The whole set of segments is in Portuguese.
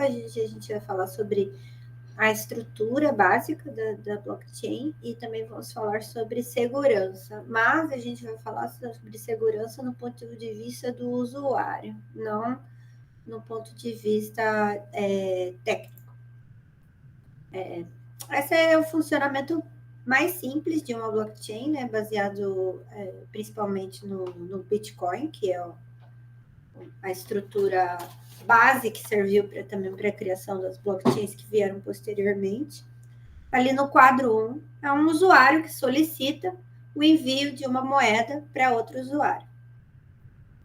Hoje a gente vai falar sobre a estrutura básica da blockchain e também vamos falar sobre segurança. Mas a gente vai falar sobre segurança no ponto de vista do usuário, não no ponto de vista técnico. Esse é o funcionamento mais simples de uma blockchain, né, baseado principalmente no Bitcoin, que é a estrutura base que serviu também para a criação das blockchains que vieram posteriormente. Ali no quadro 1, é um usuário que solicita o envio de uma moeda para outro usuário.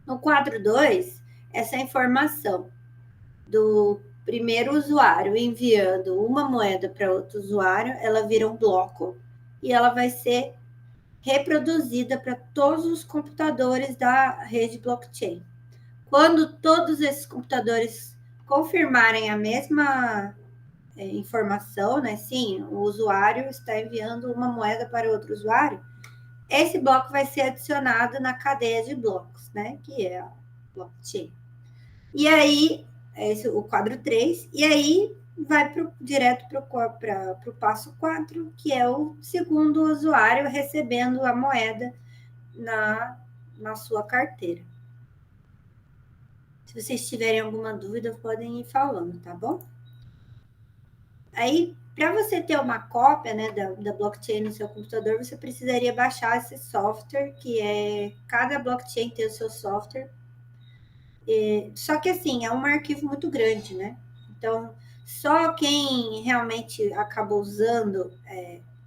No quadro 2, essa informação do primeiro usuário enviando uma moeda para outro usuário, ela vira um bloco e ela vai ser reproduzida para todos os computadores da rede blockchain. Quando todos esses computadores confirmarem a mesma informação, né? Sim, o usuário está enviando uma moeda para outro usuário, esse bloco vai ser adicionado na cadeia de blocos, né? Que é a blockchain. E aí, esse é o quadro 3, e aí vai direto para o passo 4, que é o segundo usuário recebendo a moeda na sua carteira. Se vocês tiverem alguma dúvida, podem ir falando, tá bom? Aí, para você ter uma cópia, né, da blockchain no seu computador, você precisaria baixar esse software, que cada blockchain tem o seu software. Só que, assim, é um arquivo muito grande, né? Então, só quem realmente acabou usando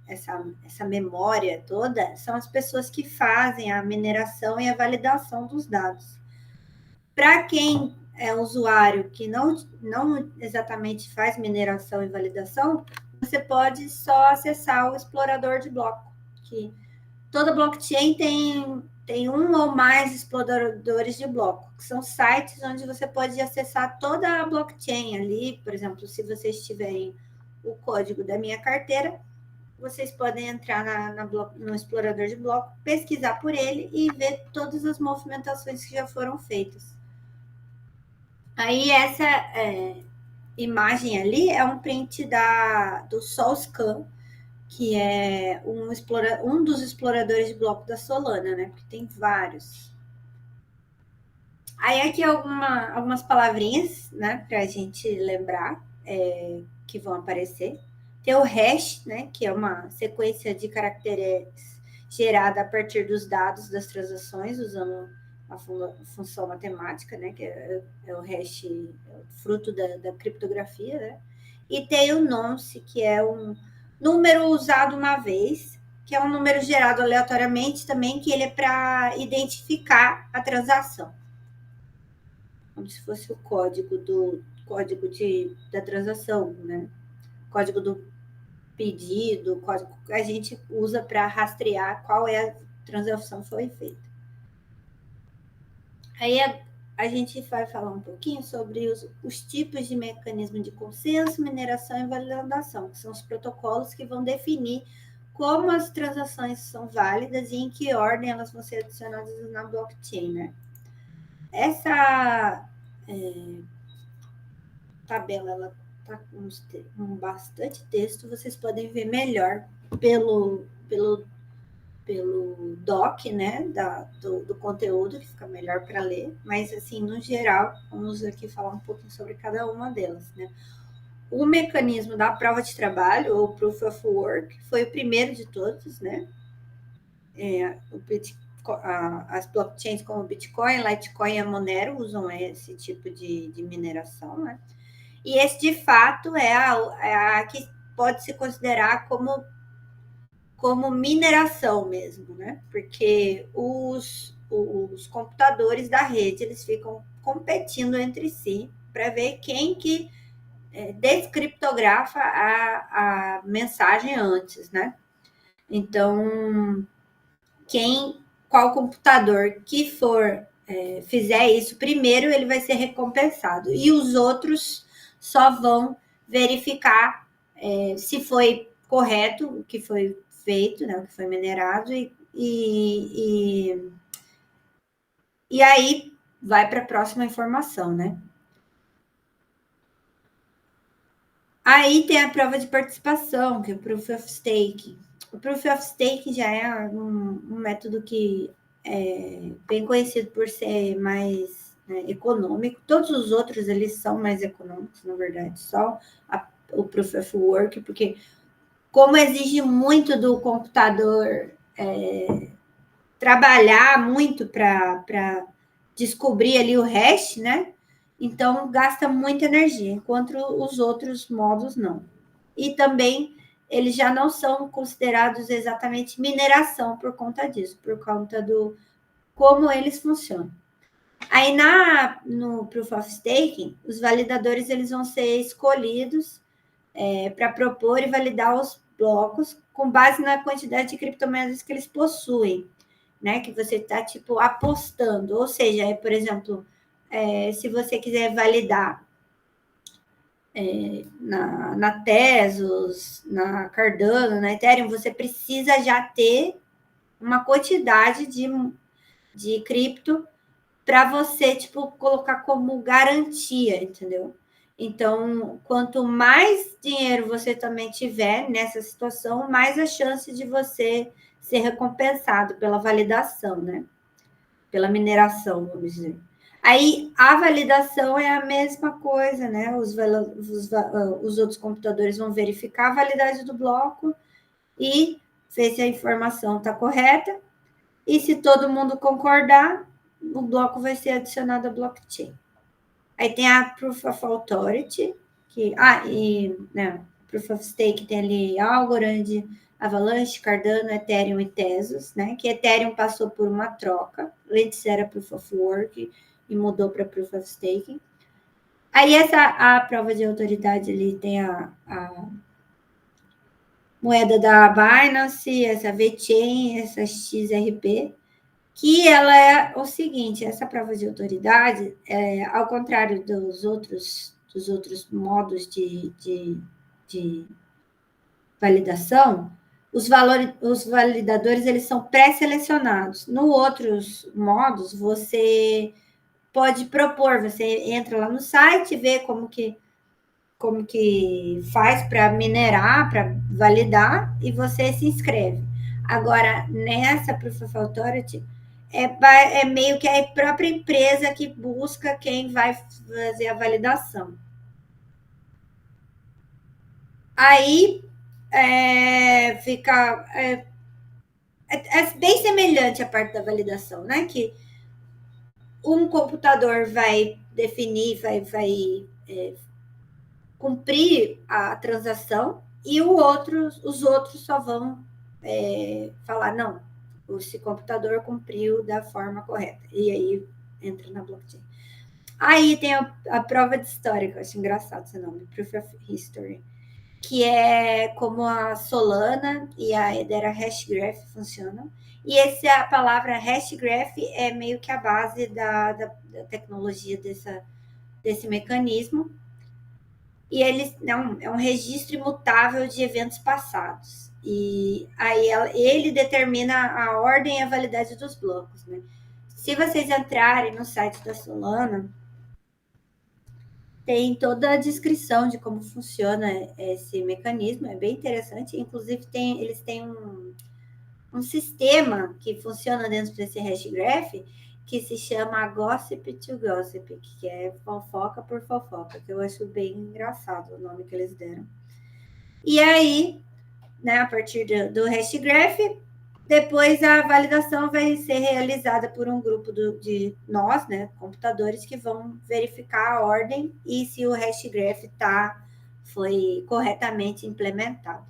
essa memória toda são as pessoas que fazem a mineração e a validação dos dados. Para quem é usuário que não exatamente faz mineração e validação, você pode só acessar o explorador de bloco, que toda blockchain tem um ou mais exploradores de bloco, que são sites onde você pode acessar toda a blockchain ali. Por exemplo, se vocês tiverem o código da minha carteira, vocês podem entrar no explorador de bloco, pesquisar por ele e ver todas as movimentações que já foram feitas. Aí essa imagem ali é um print do Solscan, que é um dos exploradores de bloco da Solana, né? Porque tem vários. Aí aqui algumas palavrinhas, né? Para a gente lembrar que vão aparecer. Tem o hash, né? Que é uma sequência de caracteres gerada a partir dos dados das transações, usando a função matemática, né? Que é o hash, fruto da criptografia, né? E tem o nonce, que é um número usado uma vez, que é um número gerado aleatoriamente também, que ele é para identificar a transação. Como se fosse o código da transação, né? Código do pedido, código que a gente usa para rastrear qual é a transação que foi feita. Aí a gente vai falar um pouquinho sobre os tipos de mecanismo de consenso, mineração e validação, que são os protocolos que vão definir como as transações são válidas e em que ordem elas vão ser adicionadas na blockchain, né? Essa tabela, ela está com bastante texto, vocês podem ver melhor pelo doc, né, do conteúdo, que fica melhor para ler, mas, assim, no geral, vamos aqui falar um pouquinho sobre cada uma delas, né. O mecanismo da prova de trabalho, ou Proof of Work, foi o primeiro de todos, né. As blockchains como Bitcoin, Litecoin e a Monero usam esse tipo de mineração, né. E esse, de fato, é a que pode se considerar como mineração mesmo, né? Porque os computadores da rede, eles ficam competindo entre si para ver quem que descriptografa a mensagem antes, né? Então, qual computador que fizer isso primeiro, ele vai ser recompensado. E os outros só vão verificar se foi correto o que foi feito, né, o que foi minerado, e aí vai para a próxima informação, né? Aí tem a prova de participação, que é o Proof of Stake. O Proof of Stake já é um método que é bem conhecido por ser mais, né, econômico. Todos os outros, eles são mais econômicos, na verdade. Só o Proof of Work, porque como exige muito do computador trabalhar muito para descobrir ali o hash, né? Então gasta muita energia, enquanto os outros modos não. E também eles já não são considerados exatamente mineração por conta disso, por conta do como eles funcionam. Aí no Proof of Stake, os validadores eles vão ser escolhidos para propor e validar os blocos com base na quantidade de criptomoedas que eles possuem, né? Que você está tipo apostando. Ou seja, por exemplo, se você quiser validar na Tesos, na Cardano, na Ethereum, você precisa já ter uma quantidade de cripto para você, tipo, colocar como garantia, entendeu? Então, quanto mais dinheiro você também tiver nessa situação, mais a chance de você ser recompensado pela validação, né? Pela mineração, vamos dizer. Aí, a validação é a mesma coisa, né? Os outros computadores vão verificar a validade do bloco e ver se a informação está correta. E se todo mundo concordar, o bloco vai ser adicionado à blockchain. Aí tem a Proof of Authority, né, Proof of Stake tem ali Algorand, Avalanche, Cardano, Ethereum e Tezos, né? Que Ethereum passou por uma troca, antes era Proof of Work e mudou para Proof of Stake. Aí a prova de autoridade ali tem a moeda da Binance, essa VeChain, essa XRP, que ela é o seguinte, essa prova de autoridade, ao contrário dos outros modos de validação, os validadores eles são pré-selecionados. No outros modos, você pode propor, você entra lá no site, vê como que faz para minerar, para validar, e você se inscreve. Agora, nessa Proof of Authority, é meio que a própria empresa que busca quem vai fazer a validação. Aí fica. É bem semelhante à parte da validação, né? Que um computador vai definir, vai cumprir a transação e os outros só vão falar, não, esse computador cumpriu da forma correta. E aí entra na blockchain. Aí tem a prova de história, que eu acho engraçado esse nome, Proof of History, que é como a Solana e a Hedera Hashgraph funcionam. E a palavra Hashgraph é meio que a base da tecnologia desse mecanismo. E ele é um registro imutável de eventos passados. E aí ele determina a ordem e a validade dos blocos, né? Se vocês entrarem no site da Solana, tem toda a descrição de como funciona esse mecanismo, é bem interessante. Inclusive, eles têm um sistema que funciona dentro desse Hashgraph que se chama Gossip to Gossip, que é fofoca por fofoca, que eu acho bem engraçado o nome que eles deram. E aí, né, a partir do Hashgraph, depois a validação vai ser realizada por um grupo de nós, né, computadores, que vão verificar a ordem e se o Hashgraph foi corretamente implementado.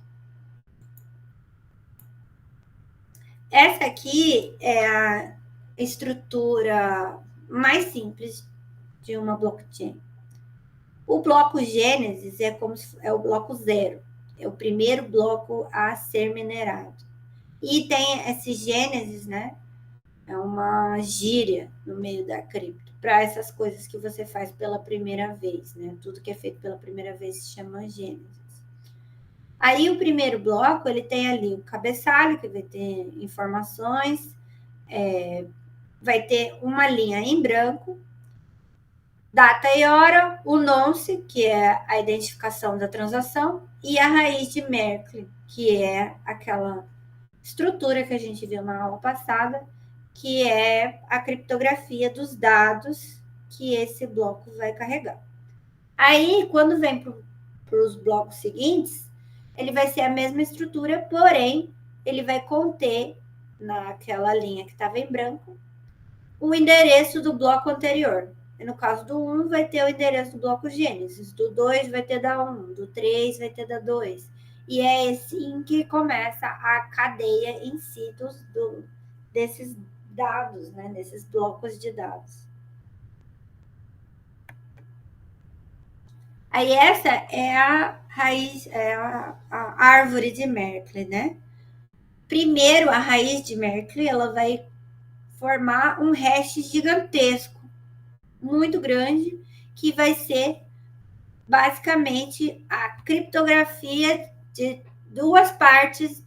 Essa aqui é a estrutura mais simples de uma blockchain. O bloco Gênesis é o bloco 0, é o primeiro bloco a ser minerado. E tem esse Gênesis, né? É uma gíria no meio da cripto para essas coisas que você faz pela primeira vez, né? Tudo que é feito pela primeira vez se chama Gênesis. Aí o primeiro bloco, ele tem ali o cabeçalho, que vai ter informações, vai ter uma linha em branco, data e hora, o nonce, que é a identificação da transação, e a raiz de Merkle, que é aquela estrutura que a gente viu na aula passada, que é a criptografia dos dados que esse bloco vai carregar. Aí, quando vem para os blocos seguintes, ele vai ser a mesma estrutura, porém, ele vai conter, naquela linha que estava em branco, o endereço do bloco anterior. E no caso do 1, vai ter o endereço do bloco Gênesis, do 2 vai ter da 1, do 3 vai ter da 2. E é assim que começa a cadeia em si desses dados, né? Desses blocos de dados. Aí essa é a raiz, é a árvore de Merkle, né? Primeiro, a raiz de Merkle, ela vai formar um hash gigantesco, muito grande, que vai ser basicamente a criptografia de duas partes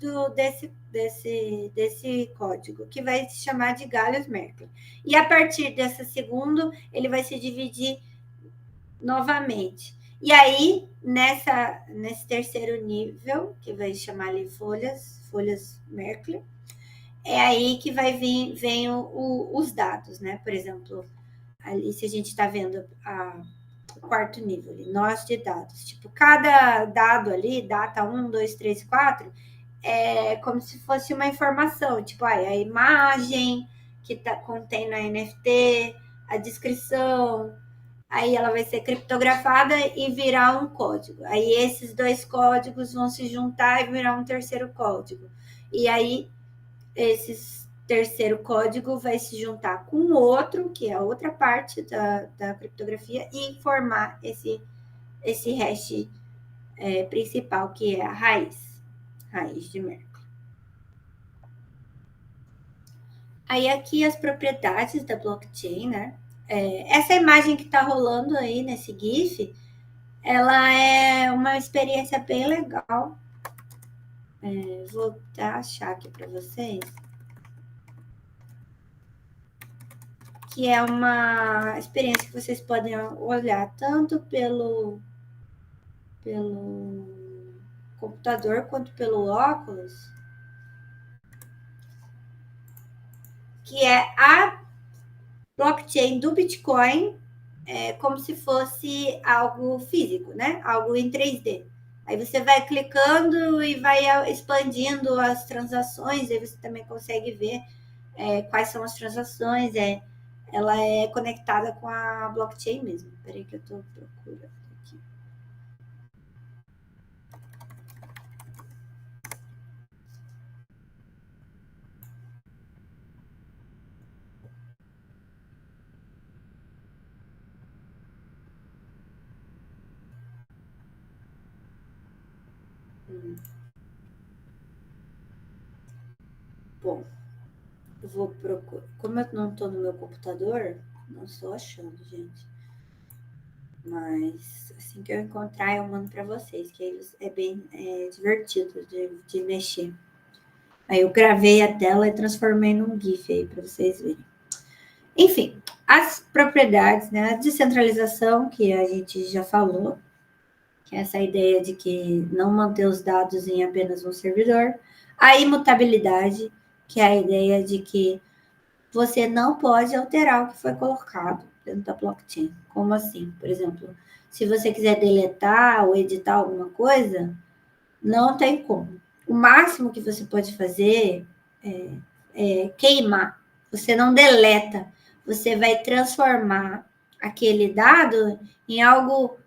desse código, que vai se chamar de Galius-Merkle. E a partir desse segundo, ele vai se dividir novamente. E aí, nesse terceiro nível, que vai chamar ali folhas Merkle, é aí que vai vir os dados, né? Por exemplo, ali se a gente está vendo o quarto nível, ali, nós de dados. Tipo, cada dado ali, data 1, 2, 3, 4, é como se fosse uma informação, tipo, a imagem que contém na NFT, a descrição, aí ela vai ser criptografada e virar um código. Aí esses dois códigos vão se juntar e virar um terceiro código. E aí esse terceiro código vai se juntar com o outro, que é a outra parte da criptografia, e formar esse hash principal, que é a raiz de Merkle. Aí aqui as propriedades da blockchain, né? Essa imagem que está rolando aí nesse GIF, ela é uma experiência bem legal. Vou achar aqui para vocês. Que é uma experiência que vocês podem olhar tanto pelo computador quanto pelo óculos, que é a blockchain do Bitcoin, como se fosse algo físico, né? Algo em 3D. Aí você vai clicando e vai expandindo as transações, aí você também consegue ver quais são as transações. Ela é conectada com a blockchain mesmo. Peraí que eu estou procurando aqui. Bom, eu vou procurar. Como eu não estou no meu computador, não estou achando, gente. Mas assim que eu encontrar, eu mando para vocês, que é bem divertido de mexer. Aí eu gravei a tela e transformei num GIF aí para vocês verem. Enfim, as propriedades, né? A descentralização, que a gente já falou, que é essa ideia de que não manter os dados em apenas um servidor. A imutabilidade, que é a ideia de que você não pode alterar o que foi colocado dentro da blockchain. Como assim? Por exemplo, se você quiser deletar ou editar alguma coisa, não tem como. O máximo que você pode fazer é queimar. Você não deleta. Você vai transformar aquele dado em algo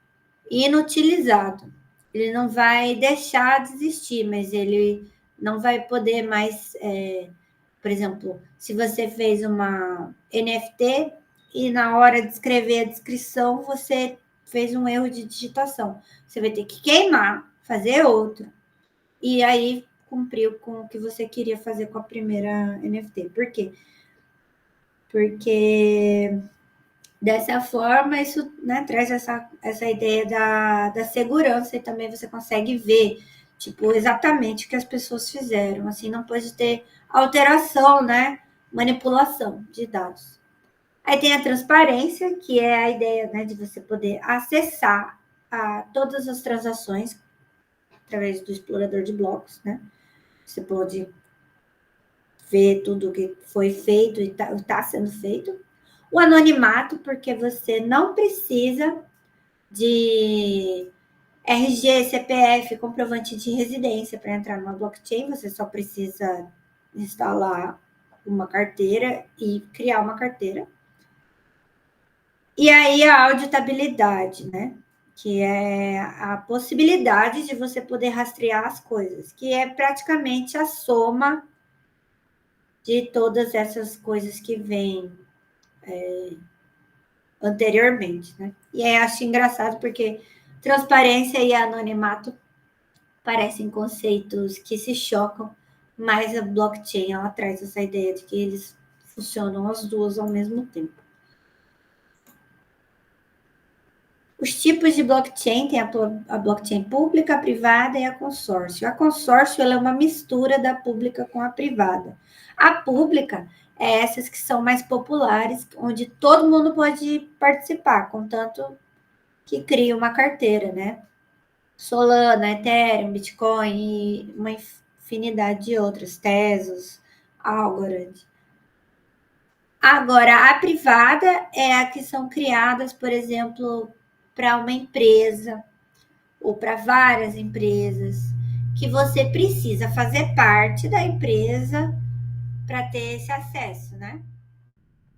inutilizado. Ele não vai deixar de existir, mas ele não vai poder mais. Por exemplo, se você fez uma NFT e na hora de escrever a descrição você fez um erro de digitação, você vai ter que queimar, fazer outro, e aí cumpriu com o que você queria fazer com a primeira NFT. Por quê? Porque dessa forma, isso, né, traz essa ideia da segurança, e também você consegue ver, tipo, exatamente o que as pessoas fizeram. Assim, não pode ter alteração, né? Manipulação de dados. Aí tem a transparência, que é a ideia, né, de você poder acessar todas as transações através do explorador de blocos, né? Você pode ver tudo o que foi feito e está sendo feito. O anonimato, porque você não precisa de RG, CPF, comprovante de residência para entrar numa blockchain, você só precisa instalar uma carteira e criar uma carteira. E aí a auditabilidade, né? Que é a possibilidade de você poder rastrear as coisas, que é praticamente a soma de todas essas coisas que vêm anteriormente, né? E aí acho engraçado porque transparência e anonimato parecem conceitos que se chocam, mas a blockchain ela traz essa ideia de que eles funcionam as duas ao mesmo tempo. Os tipos de blockchain tem a blockchain pública, a privada e a consórcio. A consórcio ela é uma mistura da pública com a privada. A pública é essas que são mais populares, onde todo mundo pode participar, contanto que cria uma carteira, né? Solana, Ethereum, Bitcoin e uma infinidade de outras, Tesos, Algorand. Agora, a privada é a que são criadas, por exemplo, para uma empresa ou para várias empresas, que você precisa fazer parte da empresa para ter esse acesso, né?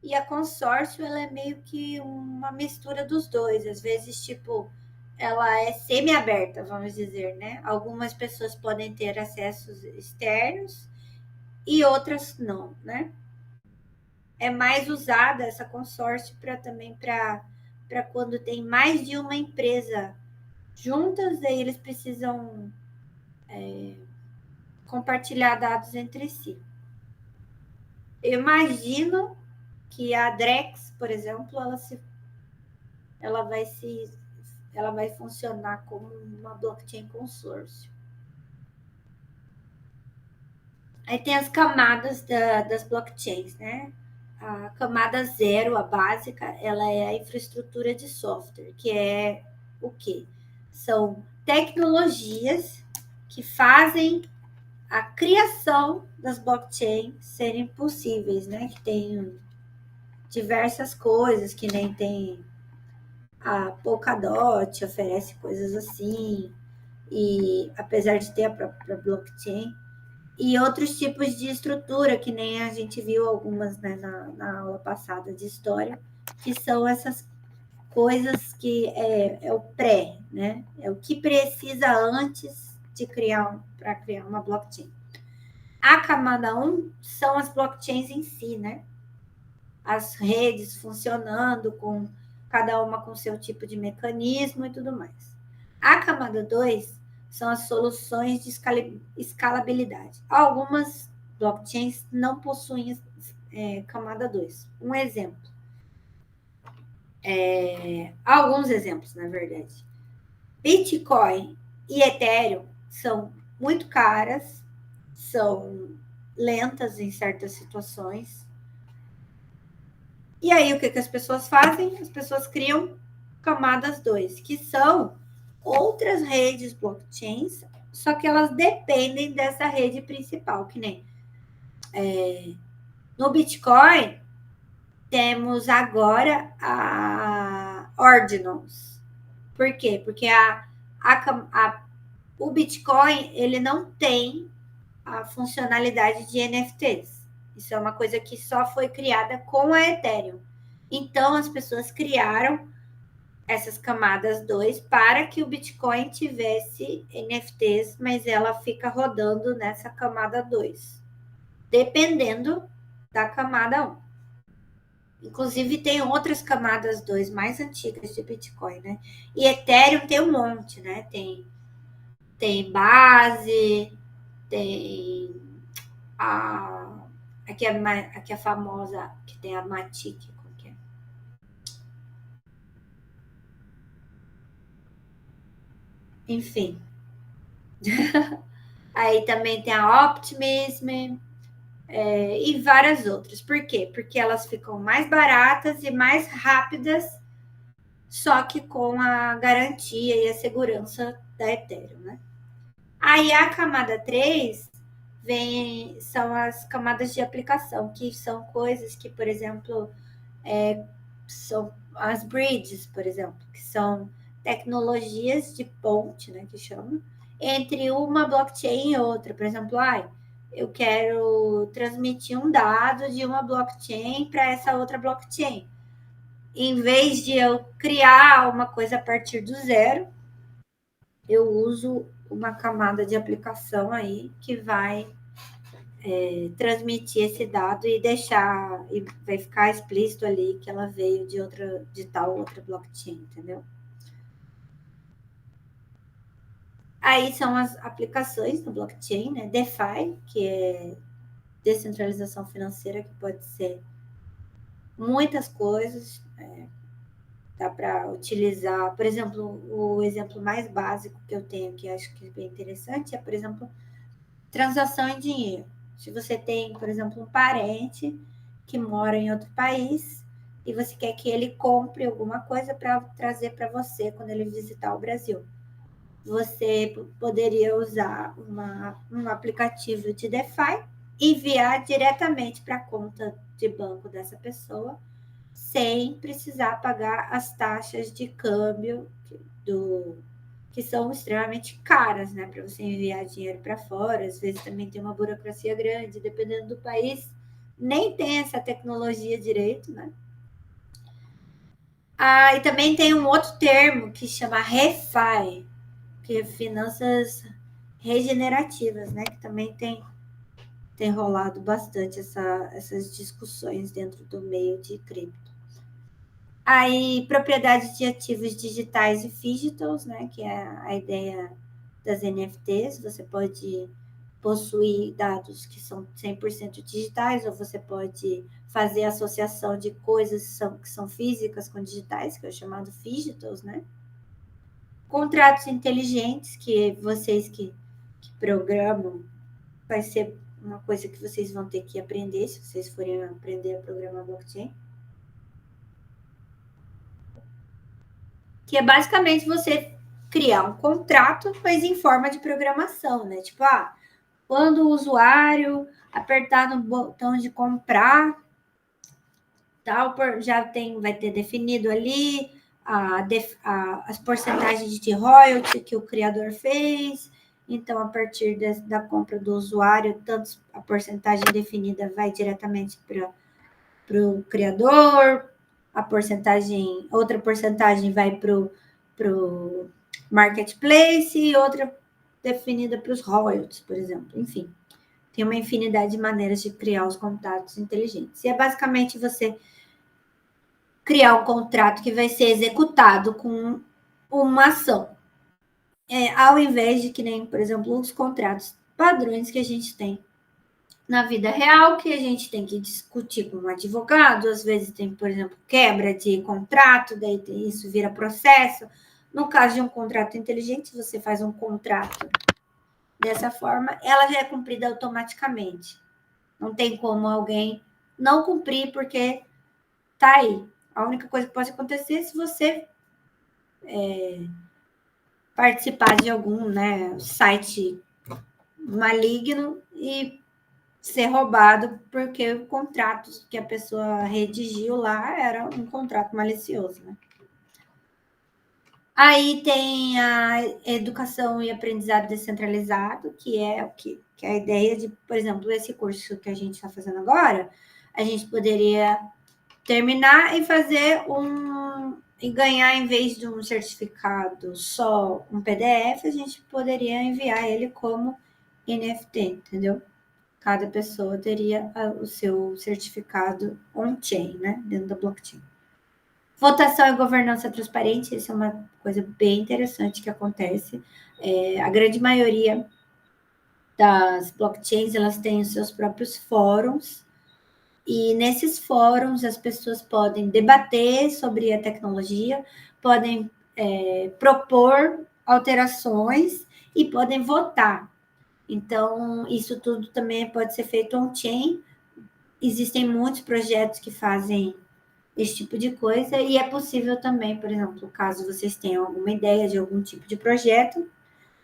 E a consórcio, ela é meio que uma mistura dos dois. Às vezes, tipo, ela é semi-aberta, vamos dizer, né? Algumas pessoas podem ter acessos externos e outras não, né? É mais usada essa consórcio para também para quando tem mais de uma empresa juntas, aí eles precisam compartilhar dados entre si. Eu imagino que a Drex, por exemplo, ela vai se ela vai funcionar como uma blockchain consórcio. Aí tem as camadas das blockchains, né? A camada 0, a básica, ela é a infraestrutura de software, que é o quê? São tecnologias que fazem a criação das blockchains serem possíveis, né? Que tem diversas coisas, que nem tem a Polkadot, oferece coisas assim, e apesar de ter a própria blockchain, e outros tipos de estrutura, que nem a gente viu algumas, né, na aula passada de história, que são essas coisas que é o pré, né? É o que precisa antes de para criar uma blockchain. A camada 1 são as blockchains em si, né? As redes funcionando, com cada uma com seu tipo de mecanismo e tudo mais. A camada 2 são as soluções de escalabilidade. Algumas blockchains não possuem camada 2. Um exemplo. Alguns exemplos, na verdade. Bitcoin e Ethereum são muito caras, são lentas em certas situações. E aí, o que as pessoas fazem? As pessoas criam camadas 2, que são outras redes blockchains, só que elas dependem dessa rede principal, que nem no Bitcoin temos agora a Ordinals. Por quê? Porque o Bitcoin ele não tem a funcionalidade de NFTs. Isso é uma coisa que só foi criada com a Ethereum. Então, as pessoas criaram essas camadas 2 para que o Bitcoin tivesse NFTs, mas ela fica rodando nessa camada 2, dependendo da camada 1. Inclusive, tem outras camadas 2 mais antigas de Bitcoin, né? E Ethereum tem um monte, né? Tem base, tem aqui é a famosa, que tem a Matic, como que é? Enfim. Aí também tem a Optimism, e várias outras. Por quê? Porque elas ficam mais baratas e mais rápidas, só que com a garantia e a segurança da Ethereum, né? Aí a camada 3 são as camadas de aplicação, que são coisas que, por exemplo, são as bridges, por exemplo, que são tecnologias de ponte, né, que chama, entre uma blockchain e outra. Por exemplo, eu quero transmitir um dado de uma blockchain para essa outra blockchain. Em vez de eu criar uma coisa a partir do zero, eu uso uma camada de aplicação aí que vai transmitir esse dado e deixar, e vai ficar explícito ali que ela veio de tal outra blockchain, entendeu? Aí são as aplicações do blockchain, né? DeFi, que é descentralização financeira, que pode ser muitas coisas, dá para utilizar, por exemplo, o exemplo mais básico que eu tenho, que acho que é bem interessante, é, por exemplo, transação em dinheiro. Se você tem, por exemplo, um parente que mora em outro país e você quer que ele compre alguma coisa para trazer para você quando ele visitar o Brasil, você poderia usar um aplicativo de DeFi, enviar diretamente para a conta de banco dessa pessoa, sem precisar pagar as taxas de câmbio que são extremamente caras, né, para você enviar dinheiro para fora. Às vezes também tem uma burocracia grande, dependendo do país, nem tem essa tecnologia direito, né? E também tem um outro termo que chama ReFi, que é finanças regenerativas, né, que também tem rolado bastante essas discussões dentro do meio de cripto. Aí, propriedade de ativos digitais e digitals, né, que é a ideia das NFTs. Você pode possuir dados que são 100% digitais, ou você pode fazer associação de coisas que são físicas com digitais, que é o chamado digitals, né? Contratos inteligentes, que vocês que programam, vai ser uma coisa que vocês vão ter que aprender, se vocês forem aprender a programar blockchain. Que é basicamente você criar um contrato, mas em forma de programação, né? Tipo, quando o usuário apertar no botão de comprar, tal, vai ter definido ali as porcentagens de royalty que o criador fez. Então, a partir da compra do usuário, tanto a porcentagem definida vai diretamente para o criador, outra porcentagem vai para o marketplace e outra definida para os royalties, por exemplo. Enfim, tem uma infinidade de maneiras de criar os contratos inteligentes. E é basicamente você criar um contrato que vai ser executado com uma ação. Ao invés de que nem, por exemplo, os contratos padrões que a gente tem na vida real, que a gente tem que discutir com um advogado, às vezes tem, por exemplo, quebra de contrato, daí isso vira processo. No caso de um contrato inteligente, você faz um contrato dessa forma, ela já é cumprida automaticamente. Não tem como alguém não cumprir, porque tá aí. A única coisa que pode acontecer é se você participar de algum, né, site maligno e ser roubado, porque o contrato que a pessoa redigiu lá era um contrato malicioso, né? Aí tem a educação e aprendizado descentralizado, que é a ideia de, por exemplo, esse curso que a gente está fazendo agora, a gente poderia terminar e fazer e ganhar, em vez de um certificado só um PDF, a gente poderia enviar ele como NFT, entendeu? Cada pessoa teria o seu certificado on-chain, né? Dentro da blockchain. Votação e governança transparente, isso é uma coisa bem interessante que acontece. A grande maioria das blockchains, elas têm os seus próprios fóruns, e nesses fóruns as pessoas podem debater sobre a tecnologia, podem propor alterações e podem votar. Então, isso tudo também pode ser feito on-chain. Existem muitos projetos que fazem esse tipo de coisa, e é possível também, por exemplo, caso vocês tenham alguma ideia de algum tipo de projeto,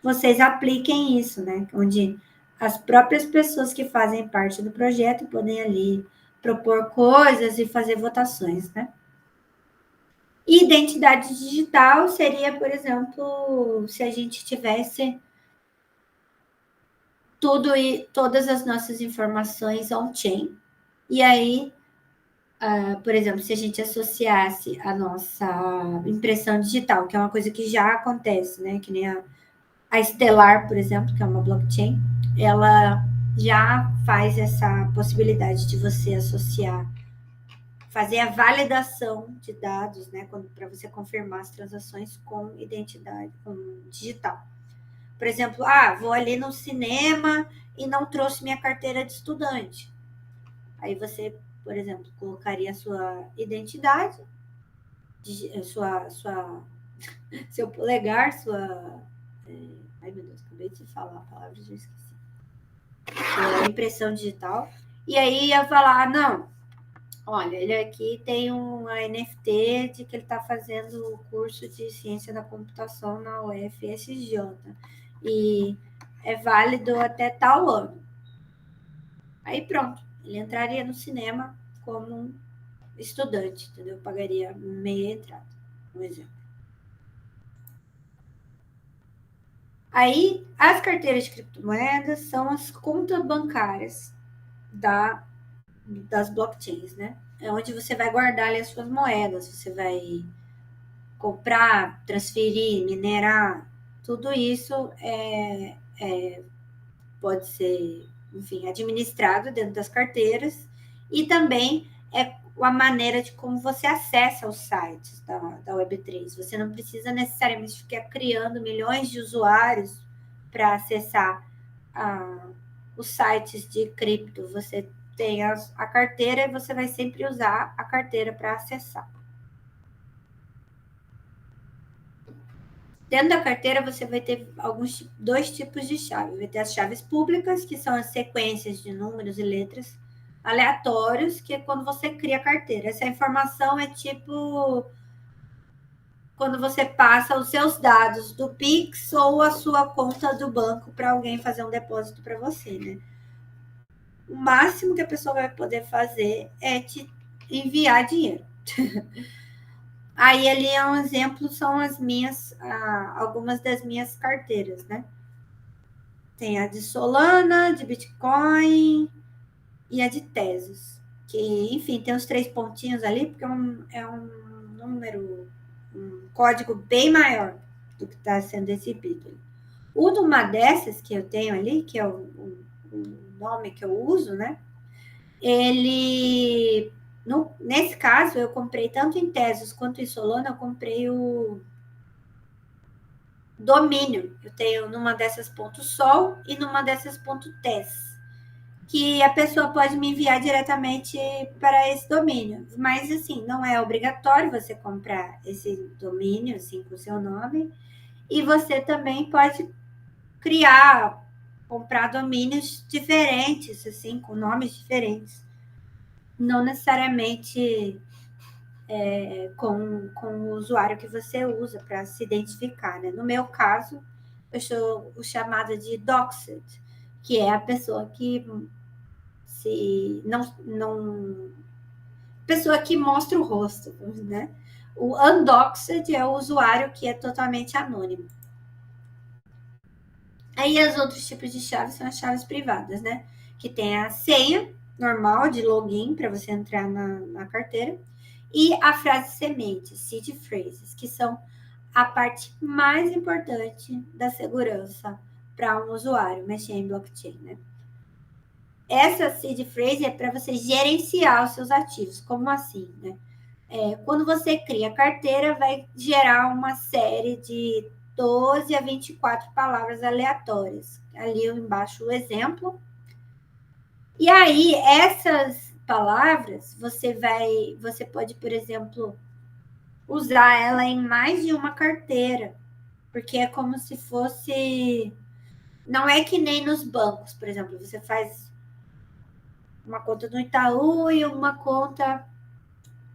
vocês apliquem isso, né? Onde as próprias pessoas que fazem parte do projeto podem ali propor coisas e fazer votações, né? E identidade digital seria, por exemplo, se a gente tivesse tudo e todas as nossas informações on-chain, e aí, por exemplo, se a gente associasse a nossa impressão digital, que é uma coisa que já acontece, né? Que nem a Stellar, por exemplo, que é uma blockchain, ela já faz essa possibilidade de você associar, fazer a validação de dados, né, para você confirmar as transações com identidade, com digital. Por exemplo, vou ali no cinema e não trouxe minha carteira de estudante. Aí você, por exemplo, colocaria a sua identidade, seu polegar, ai meu Deus, acabei de falar a palavra, já esqueci. Impressão digital. E aí ia falar, não, olha, ele aqui tem uma NFT de que ele está fazendo o curso de ciência da computação na UFSJ. E é válido até tal ano. Aí pronto, ele entraria no cinema como um estudante, entendeu? Pagaria meia entrada, um exemplo. Aí, as carteiras de criptomoedas são as contas bancárias das blockchains, né? É onde você vai guardar ali as suas moedas, você vai comprar, transferir, minerar, tudo isso pode ser, enfim, administrado dentro das carteiras, e também é a maneira de como você acessa os sites da Web3. Você não precisa necessariamente ficar criando milhões de usuários para acessar os sites de cripto. Você tem a carteira e você vai sempre usar a carteira para acessar. Dentro da carteira, você vai ter dois tipos de chave. Vai ter as chaves públicas, que são as sequências de números e letras aleatórios, que é quando você cria a carteira. Essa informação é tipo quando você passa os seus dados do Pix ou a sua conta do banco para alguém fazer um depósito para você, né? O máximo que a pessoa vai poder fazer é te enviar dinheiro. Aí ali é um exemplo, são algumas das minhas carteiras, né? Tem a de Solana, de Bitcoin e a de Tesos. Que, enfim, tem os 3 pontinhos ali, porque é um número, um código bem maior do que está sendo exibido. O de uma dessas que eu tenho ali, que é o nome que eu uso, né? Ele, nesse caso, eu comprei tanto em Tesos quanto em Solana, eu comprei o domínio. Eu tenho numa dessas .sol e numa dessas .tes, que a pessoa pode me enviar diretamente para esse domínio. Mas, assim, não é obrigatório você comprar esse domínio, assim, com o seu nome. E você também pode comprar domínios diferentes, assim, com nomes diferentes. Não necessariamente com o usuário que você usa para se identificar, né? No meu caso, eu sou o chamado de doxed, que é a pessoa que pessoa que mostra o rosto, né? O undoxed é o usuário que é totalmente anônimo. Aí os outros tipos de chaves são as chaves privadas, né? Que tem a senha normal de login para você entrar na carteira e a frase semente, seed phrases, que são a parte mais importante da segurança para um usuário mexer em blockchain, né? Essa seed phrase é para você gerenciar os seus ativos. Como assim, né? Quando você cria a carteira, vai gerar uma série de 12 a 24 palavras aleatórias. Ali embaixo o exemplo. E aí, essas palavras, você pode, por exemplo, usar ela em mais de uma carteira, porque é como se fosse Não é que nem nos bancos, por exemplo, você faz uma conta no Itaú e uma conta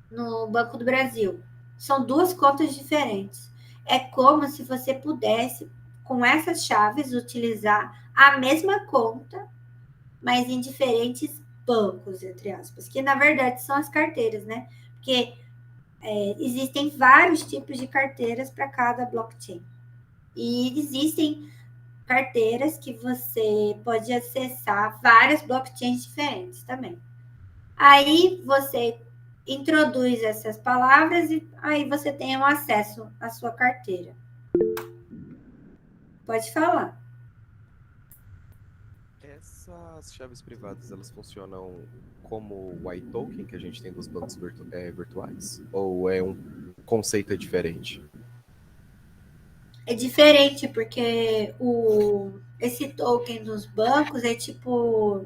no Banco do Brasil. São duas contas diferentes. É como se você pudesse, com essas chaves, utilizar a mesma conta, mas em diferentes bancos, entre aspas, que na verdade são as carteiras, né? Porque existem vários tipos de carteiras para cada blockchain. E existem carteiras que você pode acessar várias blockchains diferentes também. Aí você introduz essas palavras e aí você tem um acesso à sua carteira. Pode falar. Essas chaves privadas, elas funcionam como o iToken que a gente tem dos bancos virtuais? Ou é um conceito diferente? É diferente, porque esse token dos bancos é tipo.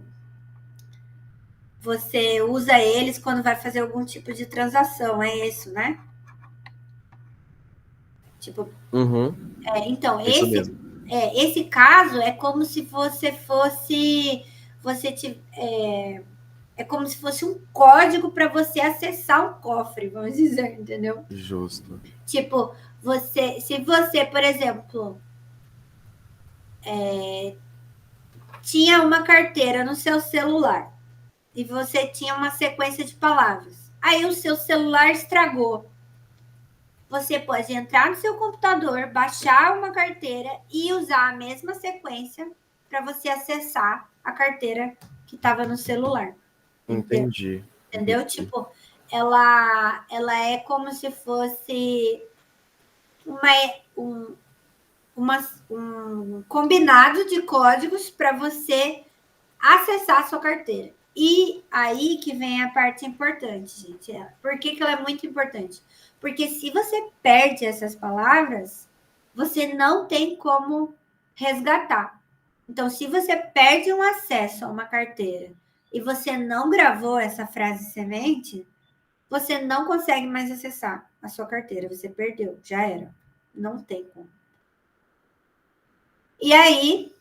Você usa eles quando vai fazer algum tipo de transação, é isso, né? Tipo, Uhum, então, é isso mesmo. esse caso é como se você fosse. Você te, é como se fosse um código para você acessar um cofre, vamos dizer, entendeu? Justo. Tipo, se você, por exemplo, tinha uma carteira no seu celular e você tinha uma sequência de palavras, aí o seu celular estragou. Você pode entrar no seu computador, baixar uma carteira e usar a mesma sequência para você acessar a carteira que estava no celular. Entendeu? Entendi. Entendeu? Entendi. Tipo, ela é como se fosse uma, um, um combinado de códigos para você acessar a sua carteira. E aí que vem a parte importante, gente. Por que ela é muito importante? Porque se você perde essas palavras, você não tem como resgatar. Então, se você perde um acesso a uma carteira e você não gravou essa frase semente, você não consegue mais acessar a sua carteira. Você perdeu, já era. Não tem como. E aí,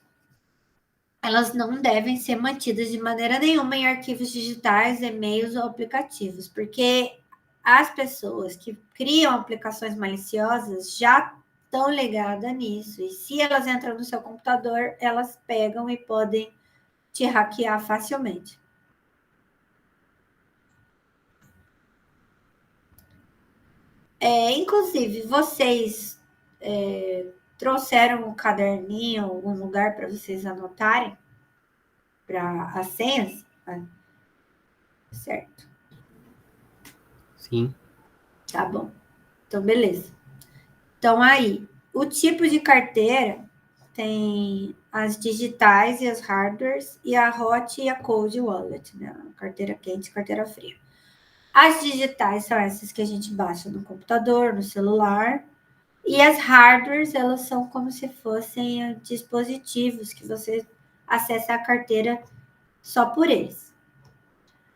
elas não devem ser mantidas de maneira nenhuma em arquivos digitais, e-mails ou aplicativos, porque as pessoas que criam aplicações maliciosas já estão ligadas nisso. E se elas entram no seu computador, elas pegam e podem te hackear facilmente. Inclusive, vocês trouxeram um caderninho, algum lugar para vocês anotarem para as senhas? Certo, Sim. tá bom. Então, beleza. Então, aí, o tipo de carteira tem as digitais e as hardwares, e a hot e a cold wallet, né? Carteira quente e carteira fria. As digitais são essas que a gente baixa no computador, no celular, e as hardwares, elas são como se fossem dispositivos que você acessa a carteira só por eles.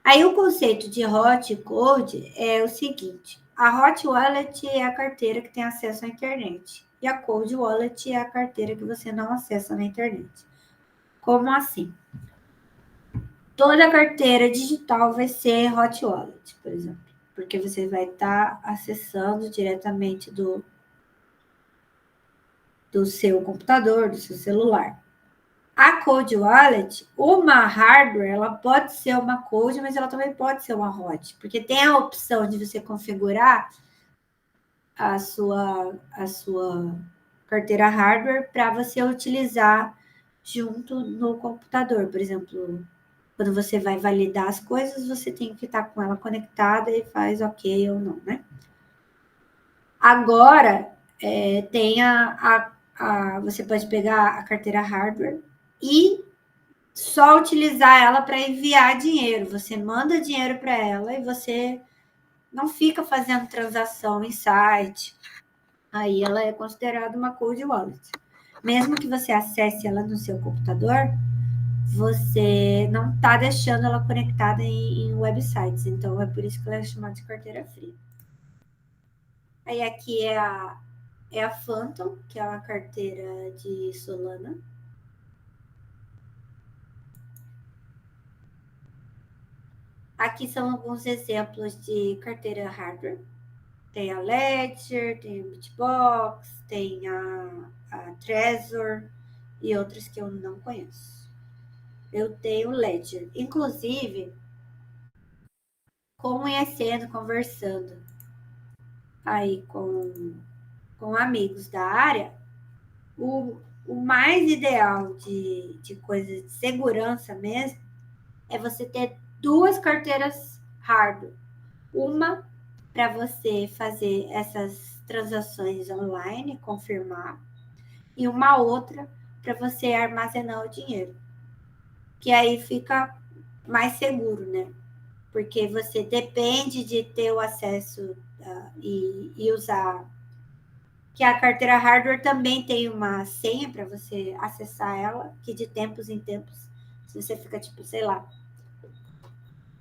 Aí o conceito de hot e cold é o seguinte: a hot wallet é a carteira que tem acesso à internet e a cold wallet é a carteira que você não acessa na internet. Como assim? Toda carteira digital vai ser hot wallet, por exemplo, porque você vai estar acessando diretamente do seu computador, do seu celular. A cold wallet, uma hardware, ela pode ser uma cold, mas ela também pode ser uma hot, porque tem a opção de você configurar a sua carteira hardware para você utilizar junto no computador. Por exemplo, quando você vai validar as coisas, você tem que estar com ela conectada e faz ok ou não, né? Agora, tem você pode pegar a carteira hardware e só utilizar ela para enviar dinheiro. Você manda dinheiro para ela e você não fica fazendo transação em site. Aí ela é considerada uma cold wallet. Mesmo que você acesse ela no seu computador, você não está deixando ela conectada em websites. Então é por isso que ela é chamada de carteira fria. Aí aqui é a Phantom, que é uma carteira de Solana. Aqui são alguns exemplos de carteira hardware. Tem a Ledger, tem a BitBox, tem a Trezor e outras que eu não conheço. Eu tenho Ledger. Inclusive, conhecendo, conversando aí com amigos da área, o mais ideal de coisa de segurança mesmo é você ter duas carteiras hardware. Uma para você fazer essas transações online, confirmar, e uma outra para você armazenar o dinheiro. Que aí fica mais seguro, né? Porque você depende de ter o acesso e usar. Que a carteira hardware também tem uma senha para você acessar ela, que de tempos em tempos, se você fica, tipo, sei lá,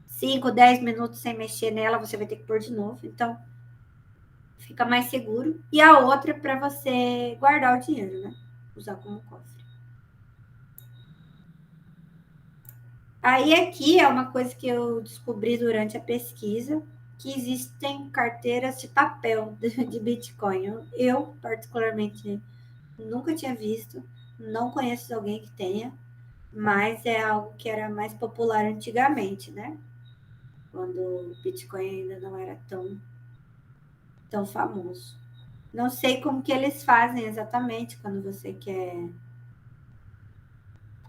5, 10 minutos sem mexer nela, você vai ter que pôr de novo. Então, fica mais seguro. E a outra para você guardar o dinheiro, né? Usar como cofre. Aí aqui é uma coisa que eu descobri durante a pesquisa, que existem carteiras de papel de Bitcoin. Eu particularmente, nunca tinha visto, não conheço alguém que tenha, mas é algo que era mais popular antigamente, né? Quando o Bitcoin ainda não era tão famoso. Não sei como que eles fazem exatamente quando você quer,